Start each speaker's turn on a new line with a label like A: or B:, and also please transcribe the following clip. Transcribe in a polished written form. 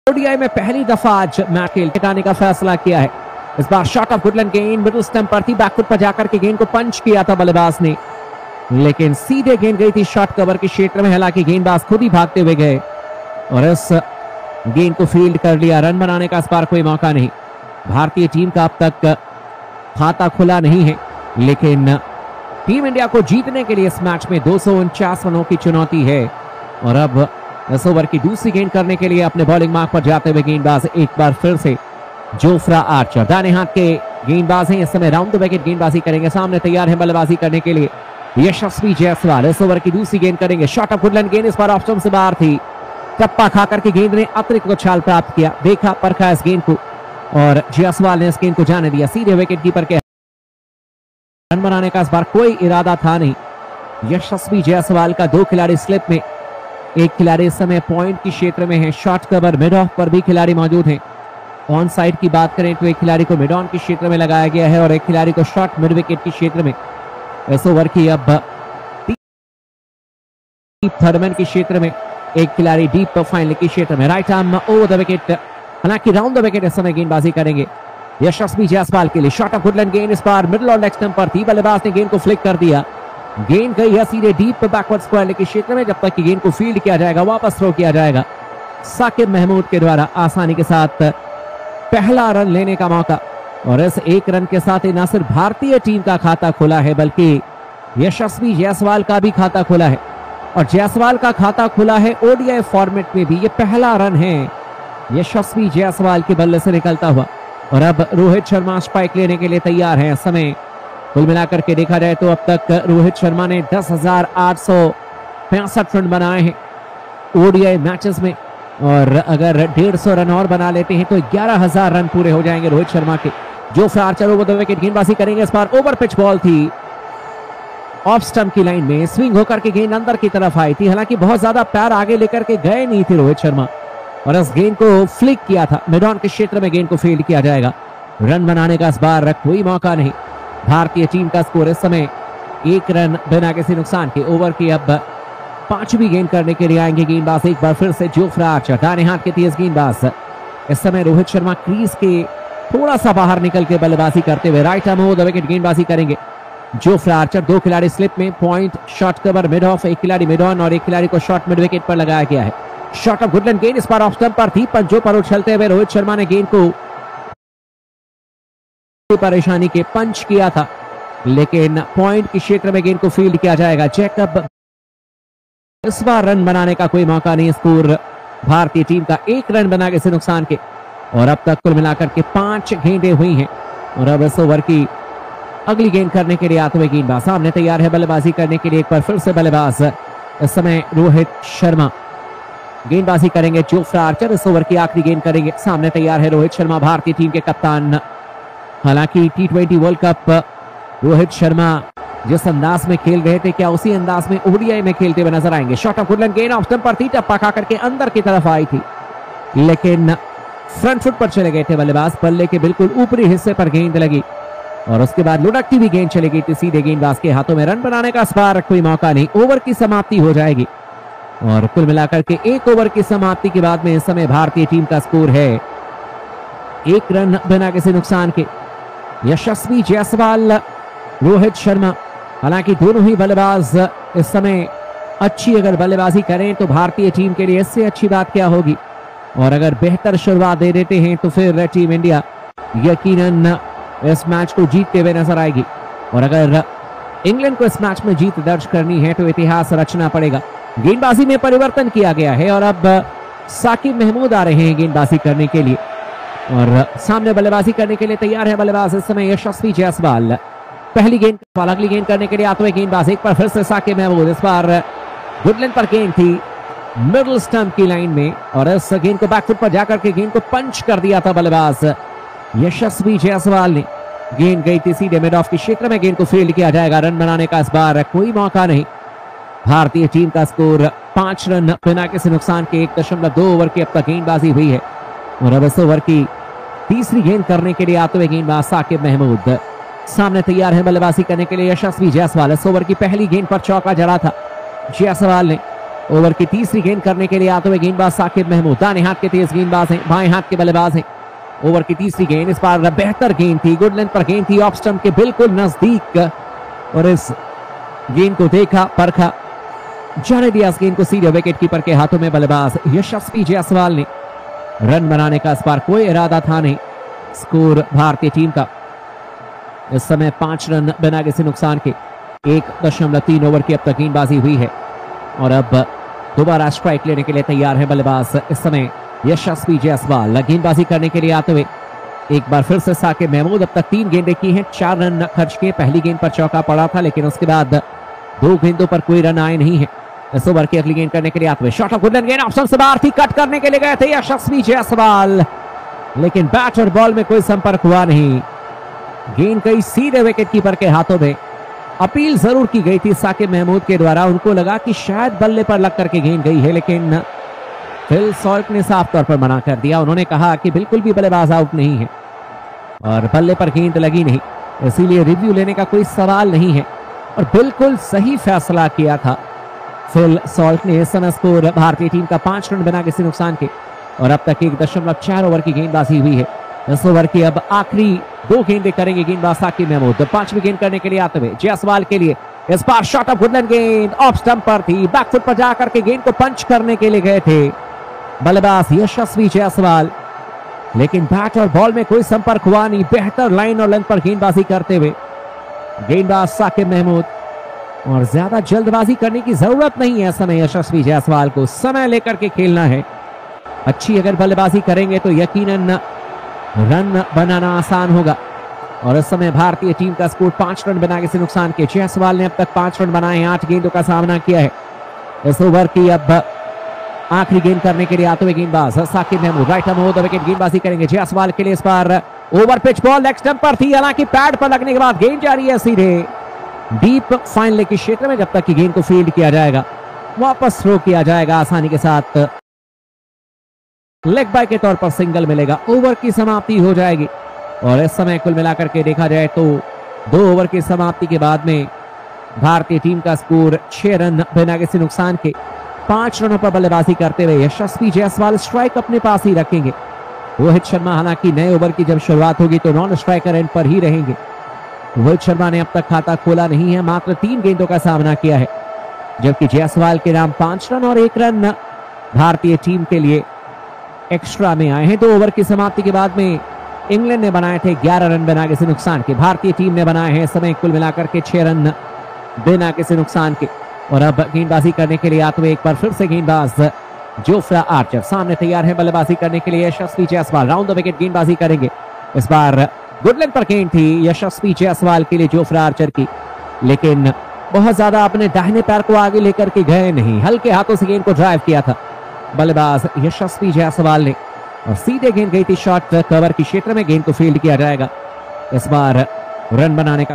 A: ODI में पहली दफा आज मैच टिकाने का फैसला किया है। इस बार शॉट ऑफ गुडलैंड गेंद मिडिल स्टंप पर थी, बैकफुट पर जाकर के गेंद को पंच किया था बल्लेबाज ने, लेकिन सीधे गेंद गई थी शॉर्ट कवर के क्षेत्र में। हालांकि गेंदबाज खुद ही भागते हुए गए और इस गेंद को फील्ड कर लिया। रन बनाने का इस बार कोई मौका नहीं। भारतीय टीम का अब तक खाता खुला नहीं है, लेकिन टीम इंडिया को जीतने के लिए इस मैच में 249 रनों की चुनौती है। और अब इस ओवर की दूसरी गेंद करने के लिए अपने बॉलिंग मार्क पर जाते हुए गेंदबाज एक बार फिर से जोफ्रा आर्चर, दाहिने हाथ के गेंदबाज हैं, इस समय राउंड द विकेट गेंदबाजी करेंगे। सामने तैयार है बल्लेबाजी करने के लिए यशस्वी जायसवाल। इस ओवर की दूसरी गेंद करेंगे। शॉट ऑफ गुडलैंड गेंद इस बार ऑप्शन से बाहर थी, टप्पा खाकर के गेंद ने अतिरिक्त उछाल प्राप्त किया, देखा परखा इस गेंद को और जायसवाल ने इस गेंद को जाने दिया सीधे विकेट कीपर के। रन बनाने का इस बार कोई इरादा था नहीं। यशस्वी जायसवाल का 2 खिलाड़ी स्लिप में, एक खिलाड़ी इस समय पॉइंट की क्षेत्र में है। शॉर्ट कवर मिड ऑफ पर भी खिलाड़ी मौजूद हैं। ऑन साइड की बात करें तो एक खिलाड़ी को मिड ऑन के क्षेत्र में लगाया गया है और एक खिलाड़ी को शॉर्ट मिड विकेट के क्षेत्र में। इस ओवर की अब थर्डमैन के क्षेत्र में, एक खिलाड़ी डीप फाइनल के क्षेत्र में। Right arm over the wicket, हालांकि राउंड द विकेट इस समय गेंदबाजी करेंगे यशस्वी जायसवाल के लिए। शॉट ऑफ गुडलैंड गेंद इस बार मिडल और लेग स्टंप पर थी, बल्लेबाज ने गेंद को फ्लिक कर दिया। गेंद गई है सीधे डीप बैकवर्ड स्क्वायर के क्षेत्र में। जब तक कि गेंद को फील्ड किया जाएगा, वापस थ्रो किया जाएगा। साकिब महमूद के द्वारा आसानी के साथ पहला रन लेने का मौका और इस एक रन के साथ ही न सिर्फ भारतीय टीम का खाता खुला है बल्कि यशस्वी जायसवाल का भी खाता खुला है। और जायसवाल का खाता खुला है ओडीआई फॉर्मेट में भी। ये पहला रन है यशस्वी जायसवाल के बल्ले से निकलता हुआ। और अब रोहित शर्मा स्पाइक लेने के लिए तैयार है। समय कुल मिलाकर के देखा जाए तो अब तक रोहित शर्मा ने 10,865 रन बनाए हैं ओडीआई मैचेस में, और अगर 150 रन और बना लेते हैं तो 11,000 रन पूरे हो जाएंगे रोहित शर्मा के। Jofra Archer over the wicket गेंदबाजी करेंगे। इस बार ओवर पिच बॉल थी, ऑफ स्टंप की लाइन में स्विंग होकर के गेंद अंदर की तरफ आई थी। हालांकि बहुत ज्यादा पैर आगे लेकर के गए नहीं थे रोहित शर्मा और इस गेंद को फ्लिक किया था। मिड ऑन के क्षेत्र में गेंद को फील्ड किया जाएगा। रन बनाने का इस बार कोई मौका नहीं। भारतीय टीम का स्कोर इस समय 1 रन बिना किसी नुकसान के। ओवर की अब 5वीं गेंद करने के लिए आएंगे गेंदबाज एक बार फिर से जोफ्रा आर्चर, दाहिने हाथ के तेज गेंदबाज। इस समय रोहित शर्मा क्रीज के थोड़ा सा बाहर निकल के बल्लेबाजी करते हुए right arm over the wicket गेंदबाजी करेंगे जोफ्रा आर्चर। 2 खिलाड़ी स्लिप में, point short cover mid of, एक खिलाड़ी मिड ऑन और एक खिलाड़ी को शॉर्ट मिड विकेट पर लगाया गया है। शॉट ऑफ गुडलैंड गेंद इस बार ऑफ स्टंप पर थी, पंजों पर उछलते हुए रोहित शर्मा ने गेंद को परेशानी के पंच किया था, लेकिन पॉइंट के क्षेत्र में गेंद को फील्ड किया जाएगा। जैकब, इस बार रन बनाने का कोई मौका नहीं। स्कोर भारतीय टीम का 1 रन बना किसी नुकसान के। और अब तक कुल मिलाकर के 5 गेंदें हुई हैं। और अब इस ओवर की अगली गेंद करने के लिए आते हुए गेंदबाज सामने तैयार है बल्लेबाजी करने के लिए। एक बार फिर से बल्लेबाज इस समय रोहित शर्मा, गेंदबाजी करेंगे जोफ्रा आर्चर। इस ओवर की आखिरी गेंद करेंगे। सामने तैयार है रोहित शर्मा, भारतीय टीम के कप्तान। हालांकि T20 world cup Rohit Sharma जिस अंदाज में खेल रहे थे, क्या उसी अंदाज में ओडीआई में खेलते हुए नजर आएंगे। शॉट ऑफ गुडलैंड गेंद ऑफ स्टंप पर थी, टप्पा खाकर के अंदर की तरफ आई थी, लेकिन फ्रंट फुट पर चले गए थे बल्लेबाज। बल्ले के बिल्कुल ऊपरी हिस्से पर गेंद लगी और उसके बाद लुढ़कती हुई गेंद चली गई थी सीधे गेंदबाज के हाथों में। रन बनाने का इस बार कोई मौका नहीं। ओवर की समाप्ति हो जाएगी और कुल मिलाकर के 1 ओवर की समाप्ति के बाद में इस समय भारतीय टीम का स्कोर है 1 रन बिना किसी नुकसान के। यशस्वी जायसवाल, रोहित शर्मा, हालांकि दोनों ही बल्लेबाज इस समय अच्छी अगर बल्लेबाजी करें तो भारतीय टीम के लिए इससे अच्छी बात क्या होगी। और अगर बेहतर शुरुआत दे देते हैं तो फिर टीम इंडिया यकीनन इस मैच को जीतते हुए नजर आएगी। और अगर इंग्लैंड को इस मैच में जीत दर्ज करनी है तो इतिहास रचना पड़ेगा। गेंदबाजी में परिवर्तन किया गया है और अब साकिब महमूद आ रहे हैं गेंदबाजी करने के लिए और सामने बल्लेबाजी करने के लिए तैयार है बल्लेबाज इस समय यशस्वी जायसवाल। पहली गेंद, अगली गेंद करने के लिए आते हुए गेंदबाज एक बार फिर से साकिब महमूद। इस बार गुडलैंड पर गेंद थी मिडिल स्टंप की लाइन में और इस गेंद को बैकफुट पर जाकर के गेंद को पंच कर दिया था बल्लेबाज यशस्वी जायसवाल ने। गेंद गई थी सीधे मिड ऑफ के क्षेत्र में, गेंद को फील्ड किया जाएगा। रन बनाने का इस बार कोई मौका नहीं। भारतीय टीम का स्कोर 5 रन बिना किसी नुकसान के। 1.2 ओवर की अब तक गेंदबाजी हुई है और अब इस ओवर की तीसरी गेंद करने के लिए आते हुए गेंदबाज साकिब महमूद। सामने तैयार है बल्लेबाजी करने के लिए यशस्वी जायसवाल। इस ओवर की पहली गेंद पर चौका जड़ा था जायसवाल ने। ओवर की तीसरी गेंद करने के लिए आते हुए गेंदबाज साकिब महमूद, दाहिने हाथ के तेज गेंदबाज हैं, बाएं हाथ के बल्लेबाज हैं। ओवर की तीसरी गेंद इस बार बेहतर गेंद थी, गुड लेंथ पर गेंद थी, ऑफ स्टंप के बिल्कुल नजदीक, और इस गेंद को देखा परखा, जाने दिया इस गेंद को सीधे विकेट कीपर के हाथों में। बल्लेबाज यशस्वी जायसवाल ने रन बनाने का इस बार कोई इरादा था नहीं। स्कोर भारतीय टीम का इस समय 5 रन बिना किसी नुकसान के। 1.3 ओवर की अब तक गेंदबाजी हुई है और अब दोबारा स्ट्राइक लेने के लिए तैयार है बल्लेबाज इस समय यशस्वी जायसवाल। गेंदबाजी करने के लिए आते हुए एक बार फिर से साकिब महमूद, अब तक 3 गेंदें की हैं, 4 रन खर्च किए। पहली गेंद पर चौका पड़ा था लेकिन उसके बाद 2 गेंदों पर कोई रन आए नहीं है। इस ओवर की अगली गेंद करने के लिए आते हुए शॉट ऑफ गुडलैंड, गेंद ऑप्शन से बाहर थी, कट करने के लिए गए थे यशस्वी जायसवाल, लेकिन बैट और बॉल में कोई संपर्क हुआ नहीं। गेंद गई सीधे विकेट कीपर के हाथों में। अपील जरूर की गई थी साकिब महमूद के द्वारा, उनको लगा कि शायद बल्ले पर लग करके गेंद गई है, लेकिन फिल सॉल्ट ने साफ तौर पर मना कर दिया। उन्होंने कहा कि बिल्कुल भी बल्लेबाज आउट नहीं है और बल्ले पर गेंद लगी नहीं, इसीलिए रिव्यू लेने का कोई सवाल नहीं है, और बिल्कुल सही फैसला किया था फिल सॉल्ट ने। इस समय स्कोर भारतीय टीम का 5 रन बिना किसी नुकसान के, और अब तक 1.4 ओवर की गेंदबाजी हुई है। इस ओवर की अब आखिरी 2 गेंदें करेंगे गेंदबाज साकिब महमूद। 5वीं गेंद करने के लिए आते हुए जायसवाल के लिए इस बार शॉट ऑफ गुडलैंड, गेंद ऑफ स्टंप पर थी, बैकफुट पर जाकर के गेंद को पंच करने के लिए गए थे बल्लेबाज यशस्वी जायसवाल, लेकिन बैट और बॉल में कोई संपर्क हुआ नहीं। बेहतर लाइन और लेंथ पर गेंदबाजी करते हुए गेंदबाज साकिब महमूद, और ज्यादा जल्दबाजी करने की जरूरत नहीं है समय यशस्वी जायसवाल को, समय लेकर के खेलना है। अच्छी अगर बल्लेबाजी करेंगे तो यकीनन रन बनाना आसान होगा, और इस समय भारतीय टीम का स्कोर 5 रन बिना किसी नुकसान के। जायसवाल ने अब तक 5 रन बनाए, 8 गेंदों का सामना किया है। इस ओवर की अब आखिरी गेंद करने के लिए आते हुए गेंदबाज Saqib Mahmood, right arm over wicket गेंदबाजी करेंगे जायसवाल के लिए। इस बार over pitch ball leg stump पर थी, हालांकि पैड पर लगने के बाद गेंद जा रही है सीधे डीप फाइन लेग के क्षेत्र में। जब तक कि गेंद को फील्ड किया जाएगा, वापस थ्रो किया जाएगा आसानी के साथ, लेग बाय के तौर पर सिंगल मिलेगा, ओवर की समाप्ति हो जाएगी। और इस समय कुल मिलाकर के देखा जाए तो 2 ओवर की समाप्ति के बाद में भारतीय टीम का स्कोर 6 रन बिना किसी नुकसान के। 5 रनों पर बल्लेबाजी करते हुए यशस्वी जायसवाल स्ट्राइक अपने पास ही रखेंगे। रोहित शर्मा हालांकि नए ओवर की जब शुरुआत होगी तो नॉन स्ट्राइकर एंड पर ही रहेंगे। रोहित शर्मा ने अब तक खाता खोला नहीं है, मात्र 3 गेंदों का सामना किया है, जबकि जायसवाल के नाम 5 रन और 1 रन भारतीय टीम के लिए एक्स्ट्रा में आए हैं। 2 ओवर की समाप्ति के बाद में इंग्लैंड ने बनाए थे 11 रन बिना किसी नुकसान के, भारतीय टीम ने बनाए हैं समय कुल मिलाकर के 6 रन बिना किसी नुकसान के। और अब गेंदबाजी करने के लिए आते हुए एक बार फिर से गेंदबाज जोफ्रा आर्चर सामने तैयार है बल्लेबाजी करने के लिए। यशस्वी जायसवाल राउंड द विकेट गेंदबाजी करेंगे। इस बार गुडलैंड पर गेंद थी यशस्वी जायसवाल के लिए जोफ्रा आर्चर की, लेकिन बहुत ज्यादा अपने दाहिने पैर को आगे लेकर के गए नहीं, हल्के हाथों से गेंद को ड्राइव किया था बल्लेबाज यशस्वी जायसवाल ने, और सीधे गेंद गई थी शॉर्ट कवर के क्षेत्र में, गेंद को फील्ड किया जाएगा। इस बार रन बनाने का